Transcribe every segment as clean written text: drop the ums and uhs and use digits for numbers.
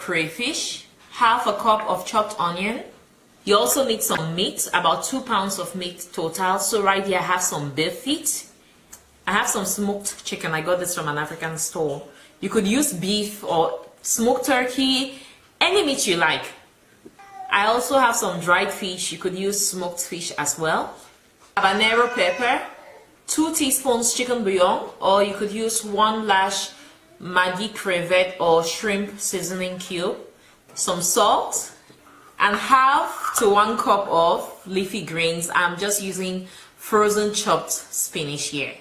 crayfish, half a cup of chopped onion. You also need some meat, about 2 pounds of meat total. So right here I have some beef feet. I have some smoked chicken. I got this from an African store. You could use beef or smoked turkey, any meat you like. I also have some dried fish. You could use smoked fish as well. Habanero pepper, 2 teaspoons chicken bouillon, or you could use 1 lash Maggi crevette or shrimp seasoning cube, some salt, and half to 1 cup of leafy greens. I'm just using frozen chopped spinach here.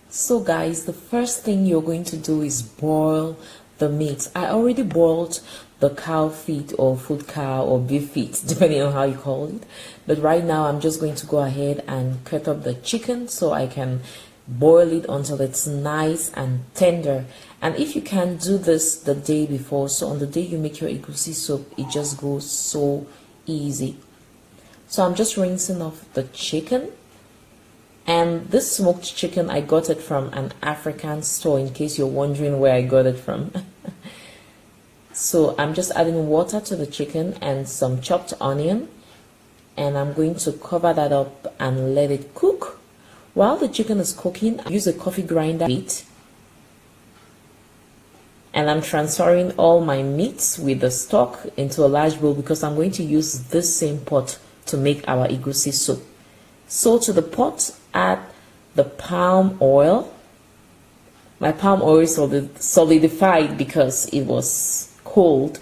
So guys, the first thing you're going to do is boil the meat. I already boiled the cow feet or foot cow or beef feet, depending on how you call it. But right now I'm just going to go ahead and cut up the chicken so I can boil it until it's nice and tender. And if you can do this the day before, so on the day you make your egusi soup, it just goes so easy. So I'm just rinsing off the chicken. And this smoked chicken, I got it from an African store, in case you're wondering where I got it from. So I'm just adding water to the chicken and some chopped onion, and I'm going to cover that up and let it cook. While the chicken is cooking, I use a coffee grinder bit, and I'm transferring all my meats with the stock into a large bowl because I'm going to use this same pot to make our egusi soup. So to the pot, add the palm oil. My palm oil is solidified because it was cold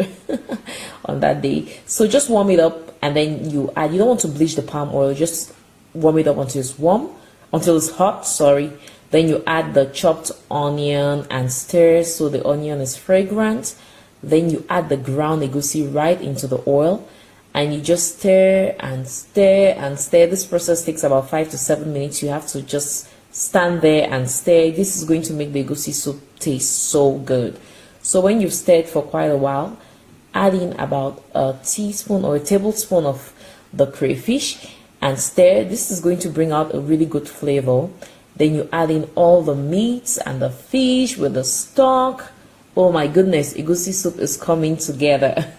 on that day. So just warm it up, and then you don't want to bleach the palm oil, just warm it up until it's warm, until it's hot, sorry. Then you add the chopped onion and stir so the onion is fragrant. Then you add the ground egusi right into the oil, and you just stir and stir and stir. This process takes about 5 to 7 minutes. You have to just stand there and stir. This is going to make the egusi soup taste so good. So when you've stirred for quite a while, add in about a teaspoon or a tablespoon of the crayfish and stir. This is going to bring out a really good flavor. Then you add in all the meats and the fish with the stock. Oh my goodness, egusi soup is coming together.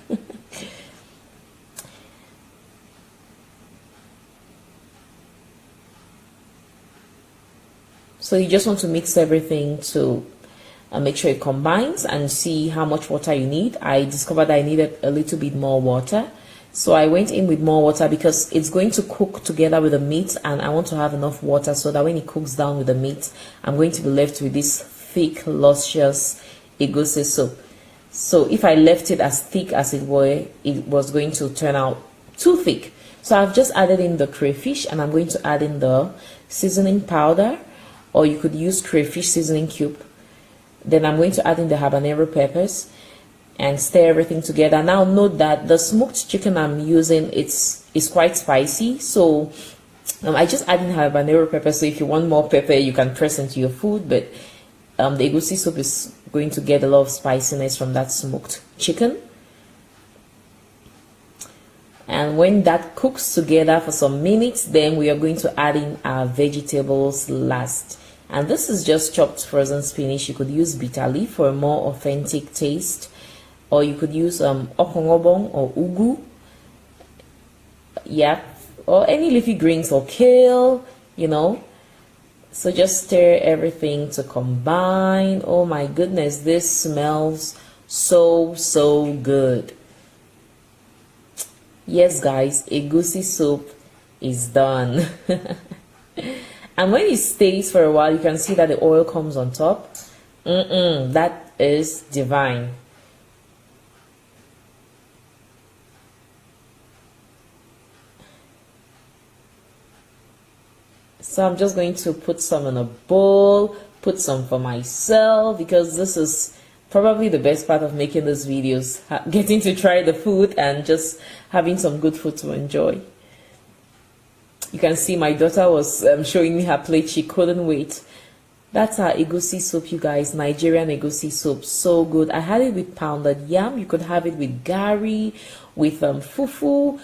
So you just want to mix everything to make sure it combines and see how much water you need. I discovered I needed a little bit more water, so I went in with more water because it's going to cook together with the meat, and I want to have enough water so that when it cooks down with the meat, I'm going to be left with this thick, luscious egusi soup. So if I left it as thick as it were, it was going to turn out too thick. So I've just added in the crayfish, and I'm going to add in the seasoning powder, or you could use crayfish seasoning cube. Then I'm going to add in the habanero peppers and stir everything together. Now note that the smoked chicken I'm using is quite spicy, so I just add in habanero pepper. So if you want more pepper, you can press into your food, but the egusi soup is going to get a lot of spiciness from that smoked chicken. And when that cooks together for some minutes, then we are going to add in our vegetables last. And this is just chopped frozen spinach. You could use bitter leaf for a more authentic taste, or you could use okongobong or ugu, yeah, or any leafy greens or kale, you know. So just stir everything to combine. Oh my goodness, this smells so good. Yes guys, egusi soup is done. And when it stays for a while, you can see that the oil comes on top. That is divine. So I'm just going to put some in a bowl, put some for myself, because this is probably the best part of making these videos, getting to try the food and just having some good food to enjoy. You can see my daughter was showing me her plate. She couldn't wait. That's our egusi soup, you guys. Nigerian egusi soup. So good. I had it with pounded yam. You could have it with gari, with fufu.